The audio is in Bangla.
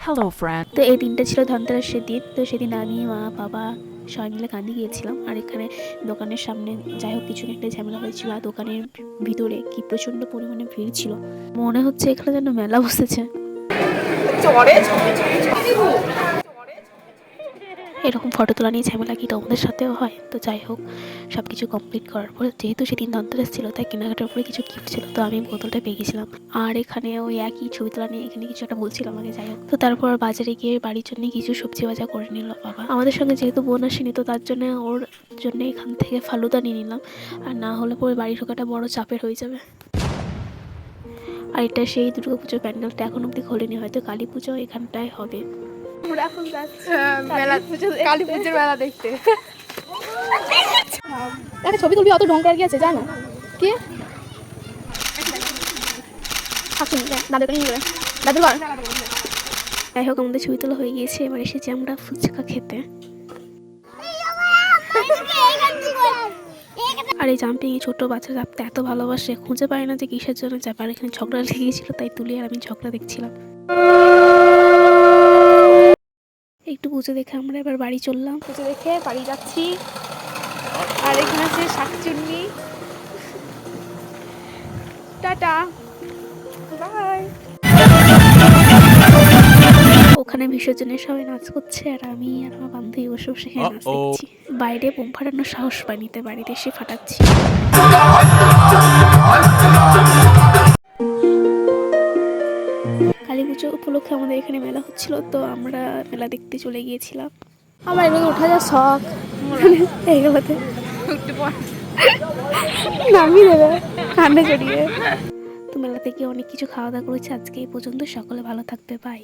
Hello, friend. তো এই দিনটা ছিল ধনতেরাসের দিন। তো সেদিন আমি, মা, বাবা সবাই মিলে কান্দি গিয়েছিলাম। আর এখানে দোকানের সামনে যাই হোক কিছু একটা ঝামেলা হয়েছিল, আর দোকানের ভিতরে কি প্রচণ্ড পরিমাণে ভিড় ছিল, মনে হচ্ছে এখানে যেন মেলা বসেছে। এরকম ফটো তোলা নিয়ে ঝামেলা কি তোমাদের সাথেও হয়? তো যাই হোক, সব কিছু কমপ্লিট করার পর, যেহেতু সেদিন ধনতেরাস ছিল তাই কেনাকাটার পরে কিছু গিফট ছিল, তো আমি বোতলটা পেয়ে গেছিলাম। আর এখানে ওই একই ছবি তোলা নিয়ে এখানে কিছু একটা বলছিলাম আগে, যাই হোক। তো তারপর বাজারে গিয়ে বাড়ির জন্য কিছু সবজি বাজার করে নিল বাবা। আমাদের সঙ্গে যেহেতু বোন আসেনি, তো তার জন্য ওর জন্য এখান থেকে ফালুদা নিয়ে নিলাম, আর না হলে পরে বাড়ি ঢোকাটা বড় চাপের হয়ে যাবে। আর এটা সেই দুর্গাপুজোর প্যান্ডেলটা এখন অব্দি খোলেনি, হয়তো কালী পুজো এখানটায় হবে। আমরা এখন যাচ্ছি কালী পুজোর মেলা দেখতে। একটা ছবি তুলবি, অত ঢং করার কি আছে জানো কি? দাদুকে নিয়ে যাবে, দাদুর ঘর। যাই হোক, আমাদের ছবি তোলা হয়ে গিয়েছে, এবার এসেছি আমরা ফুচকা খেতে। আর এই জাম্পিং এই ছোট বাচ্চা চাপতে এত ভালোবাসে, খুঁজে পায় না যে কিসের জন্য চাপে। আর এখানে ঝগড়া লেগে গেছিল, তাই তুলি আর আমি ঝগড়া দেখছিলাম। একটু পুজো দেখে আমরা এবার বাড়ি চললাম। পুজো দেখে বাড়ি যাচ্ছি। আর এখানে আছে শাকচুন্নি। Tata, bye. ওখানে বিসর্জনের সবাই নাচ করছে, আর আমি আর আমার বান্ধবী বসে বসে নাচ দেখছি। বাইরে বোম ফাটানোর সাহস পাইনি, তাই বাড়িতে এসে ফাটাচ্ছি। কালী পুজো উপলক্ষে আমাদের এখানে মেলা হচ্ছিল, তো আমরা মেলা দেখতে চলে গিয়েছিলাম। আমার এগুলো ওঠা যা শখ, এইগুলোতে নামিয়ে দেবে কান্না জড়িয়ে। তো মেলা থেকে অনেক কিছু খাওয়া দাওয়া করেছি আজকে এই পর্যন্ত। সকলে ভালো থাকবে, বাই।